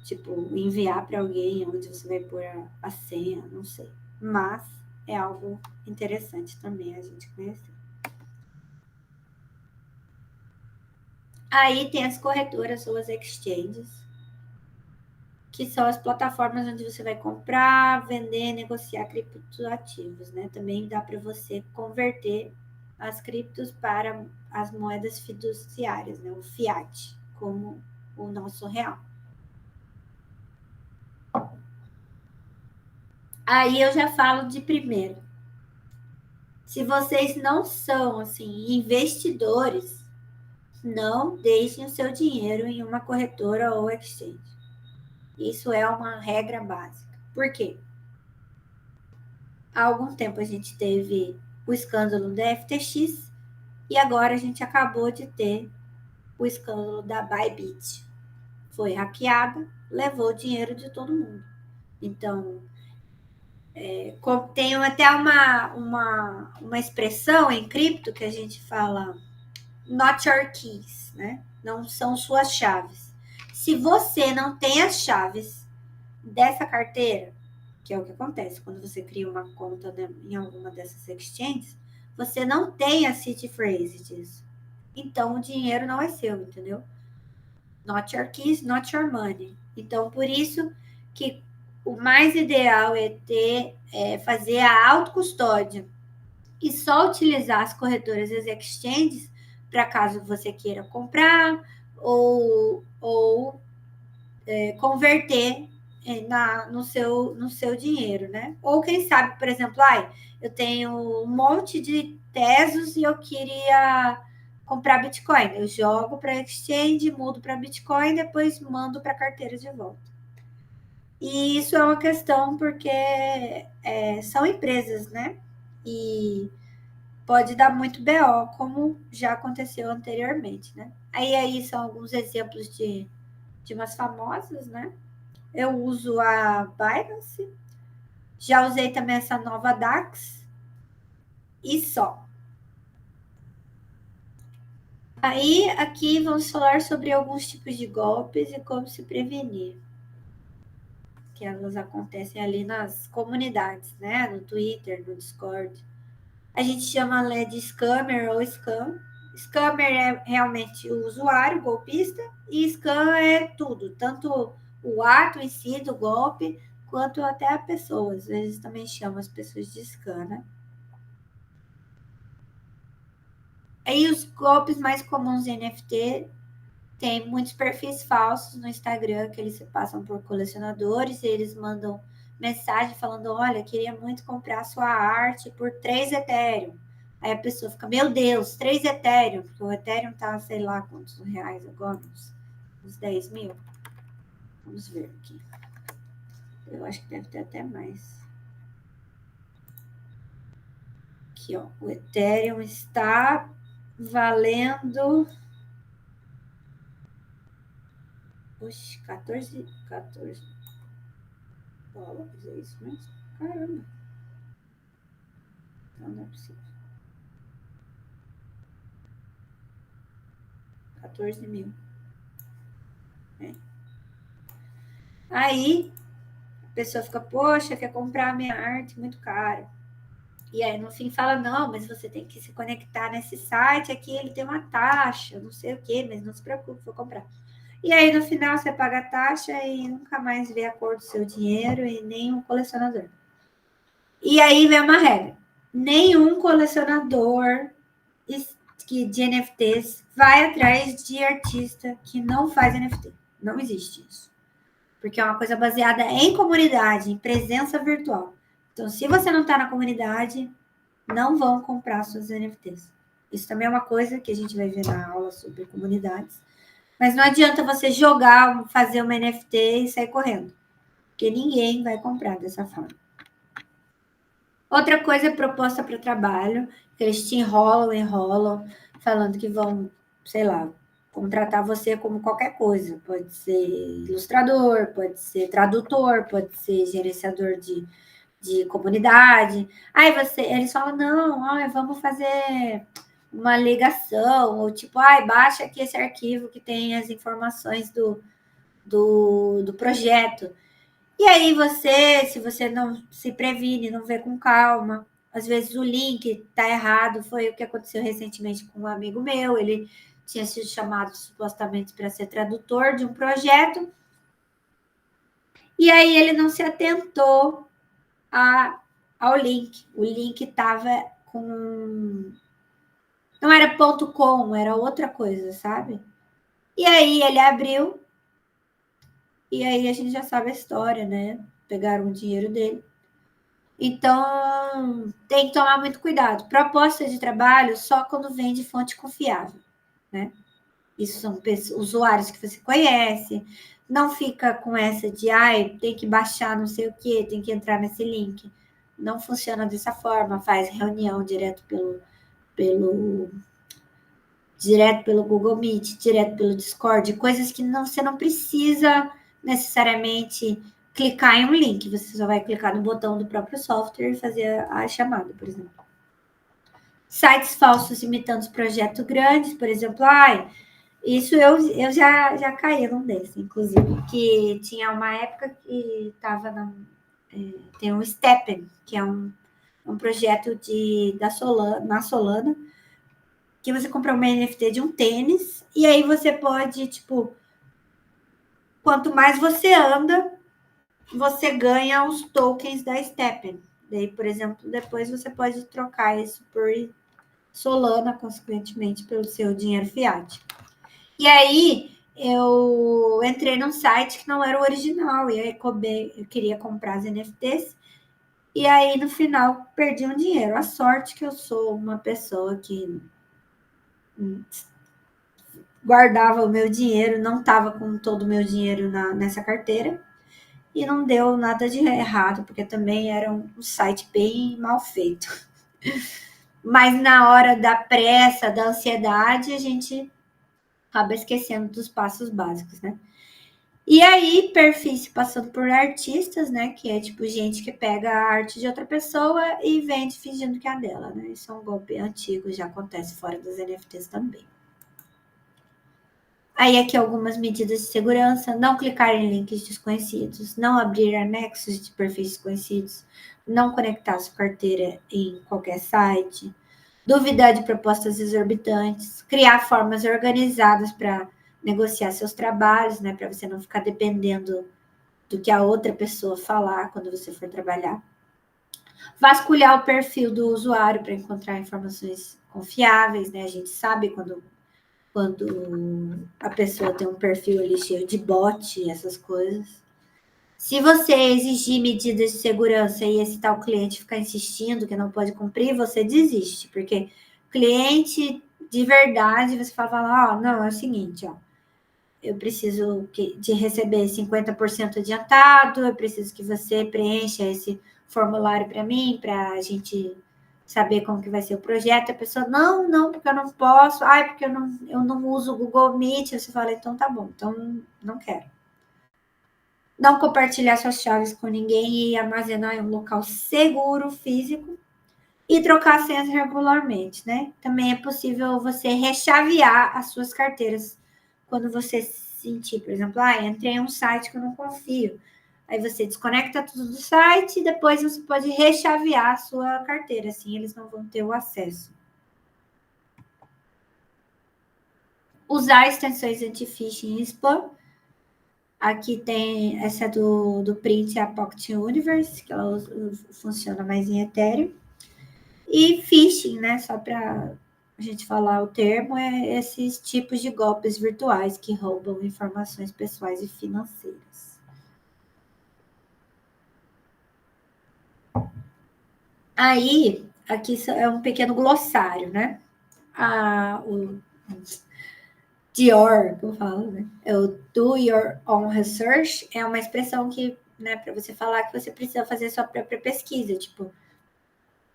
tipo, enviar para alguém onde você vai pôr a senha, não sei. Mas é algo interessante também a gente conhecer. Aí tem as corretoras ou as exchanges, que são as plataformas onde você vai comprar, vender, negociar criptoativos, né? Também dá para você converter as criptos para as moedas fiduciárias, né? O fiat, como o nosso real. Aí eu já falo de primeiro. Se vocês não são assim investidores, não deixem o seu dinheiro em uma corretora ou exchange. Isso é uma regra básica. Por quê? Há algum tempo a gente teve o escândalo da FTX e agora a gente acabou de ter o escândalo da Bybit. Foi hackeada, levou o dinheiro de todo mundo. Então, tem até uma expressão em cripto que a gente fala not your keys, né? Não são suas chaves. Se você não tem as chaves dessa carteira, que é o que acontece quando você cria uma conta em alguma dessas exchanges, você não tem a seed phrase disso. Então, o dinheiro não é seu, entendeu? Not your keys, not your money. Então, por isso que o mais ideal fazer a autocustódia e só utilizar as corretoras e as exchanges para caso você queira comprar ou converter no seu dinheiro, né? Ou quem sabe, por exemplo, eu tenho um monte de Tesos e eu queria comprar Bitcoin. Eu jogo para exchange, mudo para Bitcoin, depois mando para a carteira de volta. E isso é uma questão porque são empresas, né? E pode dar muito BO, como já aconteceu anteriormente, né? Aí são alguns exemplos de umas famosas, né? Eu uso a Binance, já usei também essa nova DAX e só. Aí, aqui vamos falar sobre alguns tipos de golpes e como se prevenir. Que elas acontecem ali nas comunidades, né? No Twitter, no Discord. A gente chama de scammer ou scam. Scammer é realmente o usuário, o golpista, e scam é tudo, tanto o ato em si do golpe, quanto até a pessoa. Às vezes também chamam as pessoas de scam, né? Aí os golpes mais comuns em NFT tem muitos perfis falsos no Instagram que eles se passam por colecionadores e eles mandam mensagem falando: olha, queria muito comprar sua arte por 3 Ethereum. Aí a pessoa fica: meu Deus, 3 Ethereum, porque o Ethereum tá, sei lá quantos reais agora, uns 10 mil. Vamos ver aqui. Eu acho que deve ter até mais. Aqui, ó, o Ethereum está valendo... Oxe, 14 dólares, é isso mesmo? Caramba. Não é possível. 14 mil. Aí, a pessoa fica, poxa, quer comprar a minha arte muito caro. E aí, no fim, fala, não, mas você tem que se conectar nesse site aqui, ele tem uma taxa, não sei o quê, mas não se preocupe, vou comprar. E aí, no final, você paga a taxa e nunca mais vê a cor do seu dinheiro e nem um colecionador. E aí vem uma regra. Nenhum colecionador de NFTs vai atrás de artista que não faz NFT. Não existe isso. Porque é uma coisa baseada em comunidade, em presença virtual. Então, se você não está na comunidade, não vão comprar suas NFTs. Isso também é uma coisa que a gente vai ver na aula sobre comunidades. Mas não adianta você jogar, fazer uma NFT e sair correndo. Porque ninguém vai comprar dessa forma. Outra coisa é proposta para trabalho, que eles te enrolam, falando que vão, sei lá, contratar você como qualquer coisa. Pode ser ilustrador, pode ser tradutor, pode ser gerenciador de comunidade. Aí eles falam, não, vamos fazer uma ligação, ou tipo, baixa aqui esse arquivo que tem as informações do projeto. E aí se você não se previne, não vê com calma, às vezes o link está errado, foi o que aconteceu recentemente com um amigo meu, ele tinha sido chamado supostamente para ser tradutor de um projeto, e aí ele não se atentou ao link. O link estava com... Não era .com, era outra coisa, sabe? E aí ele abriu, e aí a gente já sabe a história, né? Pegaram o dinheiro dele. Então, tem que tomar muito cuidado. Proposta de trabalho só quando vem de fonte confiável, né? Isso são usuários que você conhece. Não fica com essa de, tem que baixar não sei o quê, tem que entrar nesse link. Não funciona dessa forma. Faz reunião direto pelo Google Meet, direto pelo Discord, coisas que você não precisa necessariamente clicar em um link, você só vai clicar no botão do próprio software e fazer a chamada, por exemplo. Sites falsos imitando os projetos grandes, por exemplo, isso eu já caí num desse, inclusive, que tinha uma época que estava tem um Steppen, que é um projeto na Solana, que você compra uma NFT de um tênis, e aí você pode, tipo, quanto mais você anda, você ganha os tokens da Steppen. Daí, por exemplo, depois você pode trocar isso por Solana, consequentemente, pelo seu dinheiro fiat. E aí, eu entrei num site que não era o original, e aí eu queria comprar as NFTs, e aí, no final, perdi um dinheiro. A sorte que eu sou uma pessoa que guardava o meu dinheiro, não estava com todo o meu dinheiro nessa carteira, e não deu nada de errado, porque também era um site bem mal feito. Mas na hora da pressa, da ansiedade, a gente acaba esquecendo dos passos básicos, né? E aí, perfis passando por artistas, né? Que é tipo gente que pega a arte de outra pessoa e vende fingindo que é a dela, né? Isso é um golpe antigo, já acontece fora das NFTs também. Aí aqui algumas medidas de segurança, não clicar em links desconhecidos, não abrir anexos de perfis desconhecidos, não conectar sua carteira em qualquer site, duvidar de propostas exorbitantes, criar formas organizadas para negociar seus trabalhos, né, para você não ficar dependendo do que a outra pessoa falar quando você for trabalhar. Vasculhar o perfil do usuário para encontrar informações confiáveis, né? A gente sabe quando a pessoa tem um perfil ali cheio de bot, essas coisas. Se você exigir medidas de segurança e esse tal cliente ficar insistindo que não pode cumprir, você desiste, porque cliente de verdade, você fala, não, é o seguinte, eu preciso de receber 50% adiantado, eu preciso que você preencha esse formulário para mim, para a gente saber como que vai ser o projeto. A pessoa, não, porque eu não posso. Ai, porque eu não uso o Google Meet. Você fala, então tá bom, então não quero. Não compartilhar suas chaves com ninguém e armazenar em um local seguro, físico. E trocar senhas regularmente, né? Também é possível você rechavear as suas carteiras quando você sentir, por exemplo, entrei em um site que eu não confio. Aí você desconecta tudo do site e depois você pode rechavear a sua carteira, assim eles não vão ter o acesso. Usar extensões anti-phishing e spam. Aqui tem essa do Print, a Pocket Universe, que ela funciona mais em Ethereum. E phishing, né? Só para a gente falar o termo, é esses tipos de golpes virtuais que roubam informações pessoais e financeiras. Aí, aqui é um pequeno glossário, né? O DYOR, que eu falo, né? É o Do Your Own Research, é uma expressão que, né, para você falar que você precisa fazer sua própria pesquisa, tipo,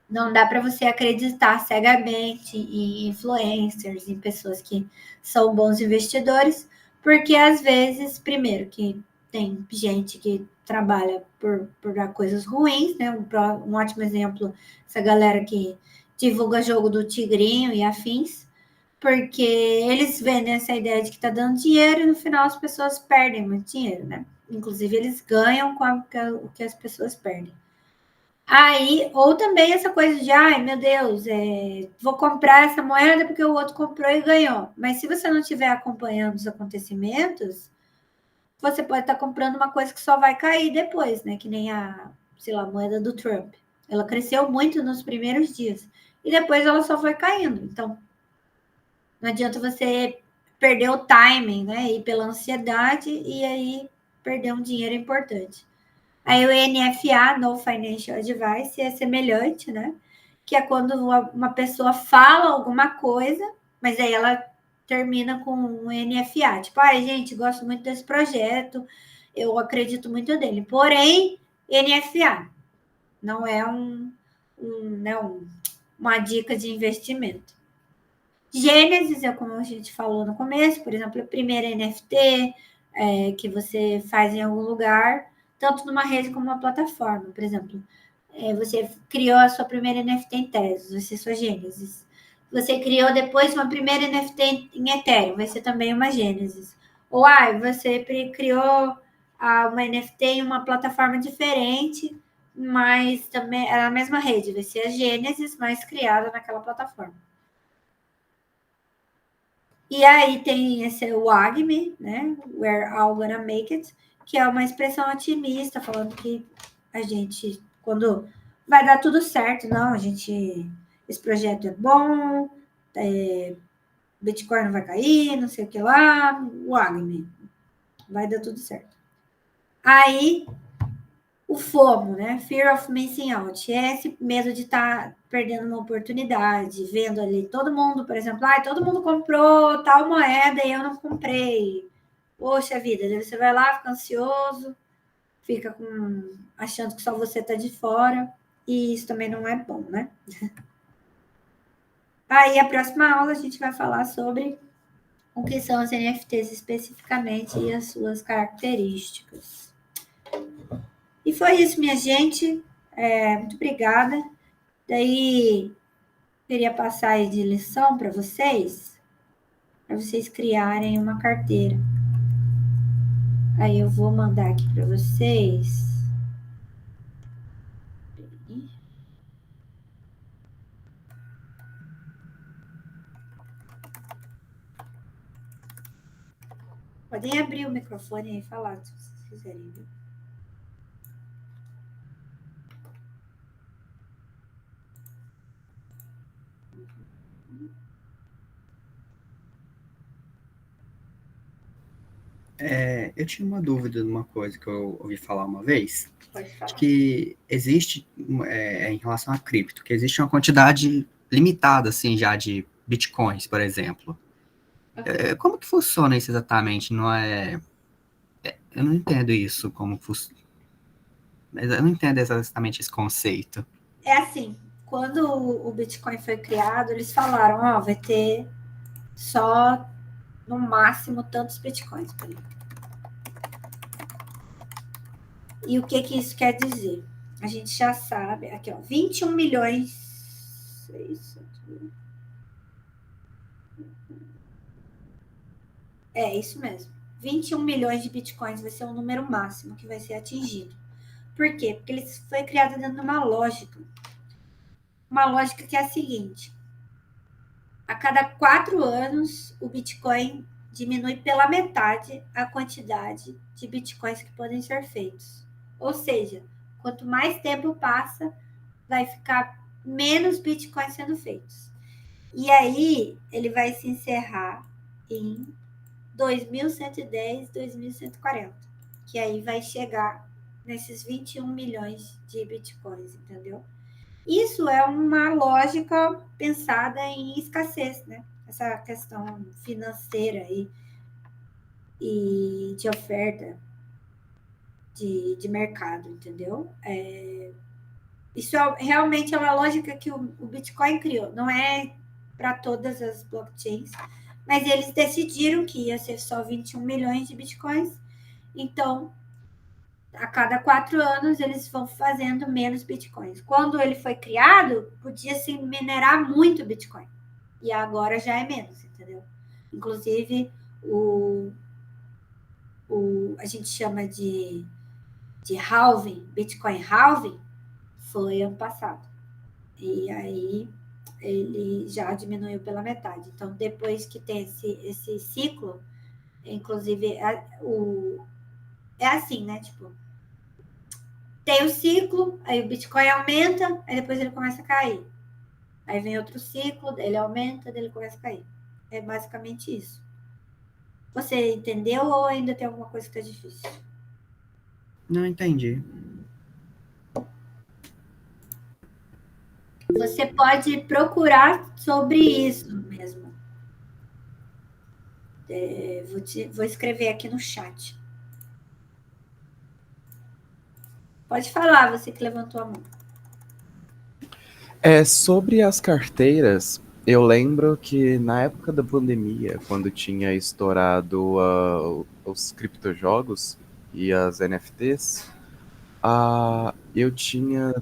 não dá para você acreditar cegamente em influencers, em pessoas que são bons investidores, porque às vezes, primeiro, que tem gente que trabalha por dar coisas ruins, né? Um ótimo exemplo, essa galera que divulga jogo do Tigrinho e afins, porque eles vendem essa ideia de que está dando dinheiro e no final as pessoas perdem muito dinheiro, né? Inclusive, eles ganham com o que as pessoas perdem. Aí, ou também essa coisa de, ai, meu Deus, vou comprar essa moeda porque o outro comprou e ganhou. Mas se você não estiver acompanhando os acontecimentos, você pode estar comprando uma coisa que só vai cair depois, né? Que nem sei lá, a moeda do Trump. Ela cresceu muito nos primeiros dias e depois ela só foi caindo. Então, não adianta você perder o timing, né? Ir pela ansiedade e aí perder um dinheiro importante. Aí o NFA, No Financial Advice, é semelhante, né? Que é quando uma pessoa fala alguma coisa, mas aí ela termina com um NFA. Tipo, gente, gosto muito desse projeto, eu acredito muito nele. Porém, NFA não é uma dica de investimento. Gênesis é como a gente falou no começo, por exemplo, a primeira NFT que você faz em algum lugar, tanto numa rede como uma plataforma. Por exemplo, você criou a sua primeira NFT em Tezos, vai ser sua Gênesis. Você criou depois uma primeira NFT em Ethereum, vai ser também uma Gênesis. Ou você criou uma NFT em uma plataforma diferente, mas também é a mesma rede, vai ser a Gênesis, mas criada naquela plataforma. E aí tem esse WAGMI, né? We're all gonna make it, que é uma expressão otimista, falando que a gente, quando vai dar tudo certo, não, esse projeto é bom, Bitcoin não vai cair, não sei o que lá, WAGMI, vai dar tudo certo. Aí, o FOMO, né? Fear of Missing Out, é esse medo de estar perdendo uma oportunidade, vendo ali todo mundo, por exemplo, todo mundo comprou tal moeda e eu não comprei. Poxa vida, daí você vai lá, fica ansioso, fica achando que só você está de fora, e isso também não é bom, né? Aí a próxima aula a gente vai falar sobre o que são as NFTs especificamente e as suas características. E foi isso, minha gente. Muito obrigada. Daí, queria passar aí de lição para vocês criarem uma carteira. Aí eu vou mandar aqui para vocês. Podem abrir o microfone e falar, se vocês quiserem, viu? Eu tinha uma dúvida de uma coisa que eu ouvi falar uma vez, Pode falar. de que existe, em relação a cripto, que existe uma quantidade limitada, assim, já de bitcoins, por exemplo. Como que funciona isso exatamente? Eu não entendo isso, como funciona. Mas eu não entendo exatamente esse conceito. É assim, quando o Bitcoin foi criado, eles falaram, ó, vai ter só, no máximo, tantos Bitcoins. E o que isso quer dizer? A gente já sabe, aqui, ó, 21 milhões... É, isso mesmo. 21 milhões de Bitcoins vai ser o número máximo que vai ser atingido. Por quê? Porque ele foi criado dentro de uma lógica. Uma lógica que é a seguinte. A cada 4 anos, o Bitcoin diminui pela metade a quantidade de Bitcoins que podem ser feitos. Ou seja, quanto mais tempo passa, vai ficar menos Bitcoins sendo feitos. E aí, ele vai se encerrar em 2110, 2140, que aí vai chegar nesses 21 milhões de Bitcoins, entendeu? Isso é uma lógica pensada em escassez, né? Essa questão financeira e de oferta de mercado, entendeu? Isso realmente é uma lógica que o Bitcoin criou. Não é para todas as blockchains, mas eles decidiram que ia ser só 21 milhões de Bitcoins. Então, a cada 4 anos, eles vão fazendo menos Bitcoins. Quando ele foi criado, podia-se minerar muito Bitcoin. E agora já é menos, entendeu? Inclusive, a gente chama de halving, Bitcoin halving, foi ano passado. E aí ele já diminuiu pela metade. Então, depois que tem esse ciclo, inclusive, é assim, né? Tipo, tem o ciclo, aí o Bitcoin aumenta, aí depois ele começa a cair. Aí vem outro ciclo, ele aumenta, daí ele começa a cair. É basicamente isso. Você entendeu ou ainda tem alguma coisa que tá difícil? Não entendi. Você pode procurar sobre isso mesmo. Vou escrever aqui no chat. Pode falar, você que levantou a mão. Sobre as carteiras, eu lembro que na época da pandemia, quando tinha estourado os criptojogos e as NFTs, eu tinha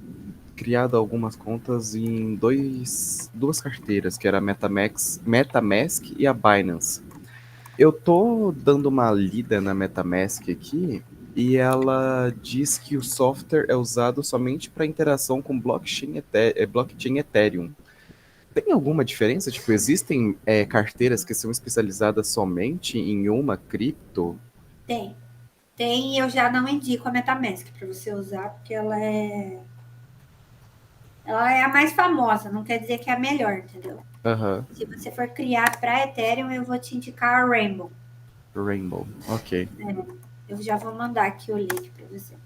criado algumas contas em duas carteiras, que era a MetaMask e a Binance. Eu tô dando uma lida na MetaMask aqui e ela diz que o software é usado somente para interação com blockchain Ethereum. Tem alguma diferença? Tipo, existem carteiras que são especializadas somente em uma cripto? Tem. Tem, eu já não indico a MetaMask para você usar, porque ela é a mais famosa, não quer dizer que é a melhor, entendeu? Aham. Se você for criar para Ethereum, eu vou te indicar a Rainbow. Rainbow, ok. Eu já vou mandar aqui o link para você.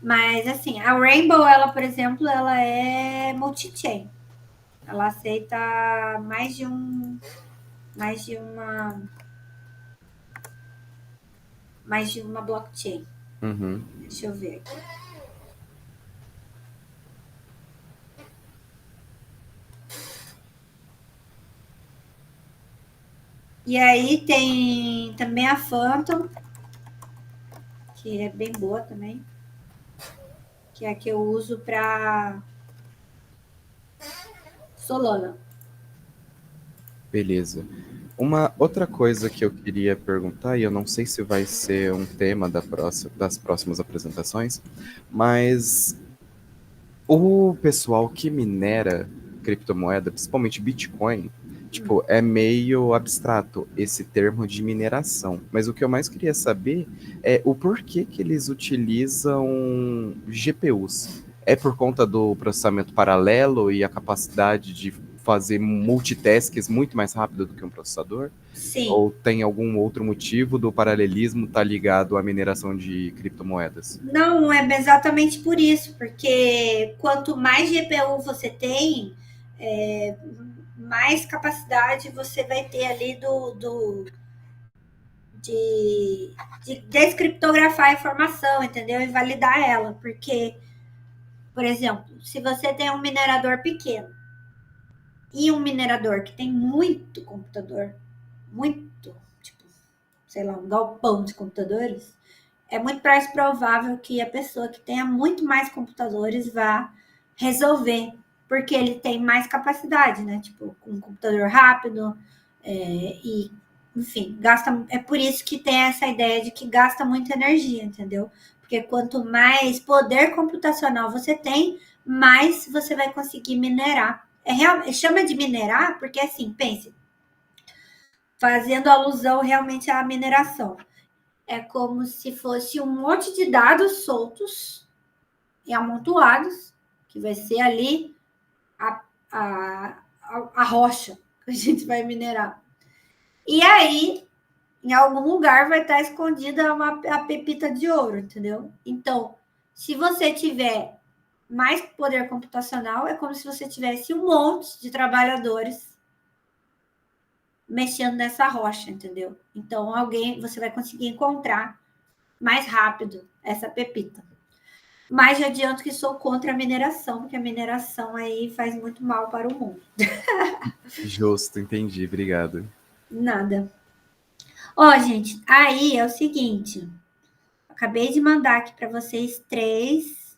Mas, assim, a Rainbow, ela, por exemplo, ela é multi-chain. Ela aceita mais de uma blockchain. Uhum. Deixa eu ver aqui. E aí tem também a Phantom, que é bem boa também, que é a que eu uso para Solana. Beleza. Uma outra coisa que eu queria perguntar, e eu não sei se vai ser um tema das próximas apresentações, mas o pessoal que minera criptomoeda, principalmente Bitcoin, tipo, é meio abstrato esse termo de mineração. Mas o que eu mais queria saber é o porquê que eles utilizam GPUs. É por conta do processamento paralelo e a capacidade de fazer multitasks muito mais rápido do que um processador? Sim. Ou tem algum outro motivo do paralelismo estar ligado à mineração de criptomoedas? Não, é exatamente por isso, porque quanto mais GPU você tem, mais capacidade você vai ter ali de descriptografar a informação, entendeu? E validar ela, porque, por exemplo, se você tem um minerador pequeno e um minerador que tem muito computador, muito, tipo, sei lá, um galpão de computadores, é muito mais provável que a pessoa que tenha muito mais computadores vá resolver, porque ele tem mais capacidade, né? Tipo, com um computador rápido, e, enfim, gasta. É por isso que tem essa ideia de que gasta muita energia, entendeu? Porque quanto mais poder computacional você tem, mais você vai conseguir minerar. Chama de minerar porque, assim, pense, fazendo alusão realmente à mineração. É como se fosse um monte de dados soltos e amontoados, que vai ser ali a rocha que a gente vai minerar. E aí, em algum lugar vai estar escondida a pepita de ouro, entendeu? Então, se você tiver mais poder computacional, é como se você tivesse um monte de trabalhadores mexendo nessa rocha, entendeu? Então, você vai conseguir encontrar mais rápido essa pepita. Mas já adianto que sou contra a mineração, porque a mineração aí faz muito mal para o mundo. Justo, entendi, obrigado. Nada. Ó, gente, aí é o seguinte. Acabei de mandar aqui para vocês três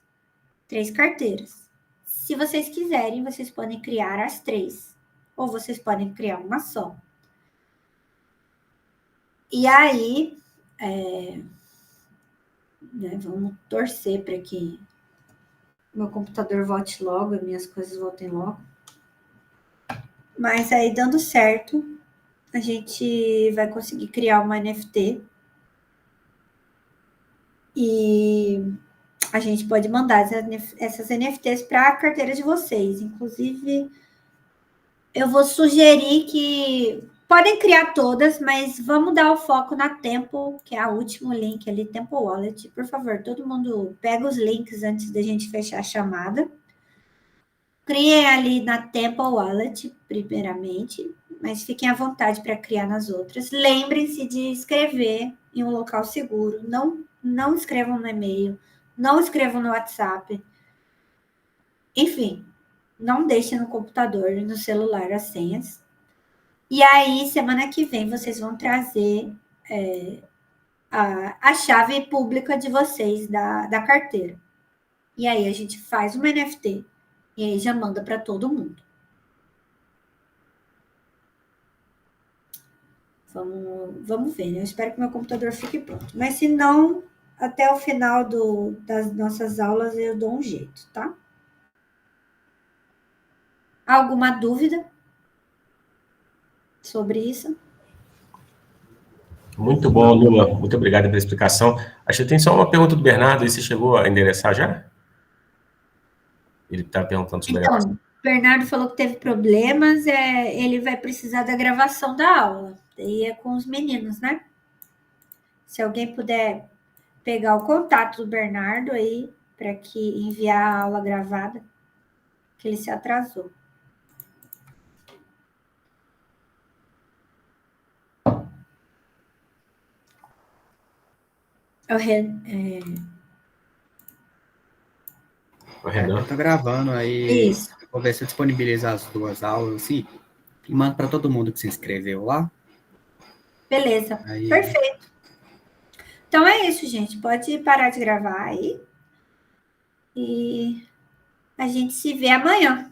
carteiras. Se vocês quiserem, vocês podem criar as três. Ou vocês podem criar uma só. E aí, né, vamos torcer para que meu computador volte logo, e minhas coisas voltem logo. Mas aí, dando certo, a gente vai conseguir criar uma NFT. E a gente pode mandar essas NFTs para a carteira de vocês. Inclusive, eu vou sugerir que podem criar todas, mas vamos dar o foco na Temple, que é o último link ali, Temple Wallet. Por favor, todo mundo pega os links antes da gente fechar a chamada. Criem ali na Temple Wallet, primeiramente, mas fiquem à vontade para criar nas outras. Lembrem-se de escrever em um local seguro. Não escrevam no e-mail, não escrevam no WhatsApp. Enfim, não deixem no computador, no celular as senhas. E aí, semana que vem, vocês vão trazer a chave pública de vocês da carteira. E aí, a gente faz uma NFT e aí já manda para todo mundo. Vamos ver, né? Eu espero que meu computador fique pronto. Mas se não, até o final das nossas aulas eu dou um jeito, tá? Alguma dúvida sobre isso? Muito bom, Nilma. Muito obrigado pela explicação. Acho que tem só uma pergunta do Bernardo. E você chegou a endereçar já? Ele está perguntando sobre Então, o Bernardo falou que teve problemas. Ele vai precisar da gravação da aula. Daí é com os meninos, né? Se alguém puder pegar o contato do Bernardo aí para que enviar a aula gravada, que ele se atrasou. o Renan. Eu tô gravando aí. Isso. Vou ver se eu disponibilizo as duas aulas, assim, e mando para todo mundo que se inscreveu lá. Beleza. Aí... Perfeito. Então é isso, gente. Pode parar de gravar aí. E a gente se vê amanhã.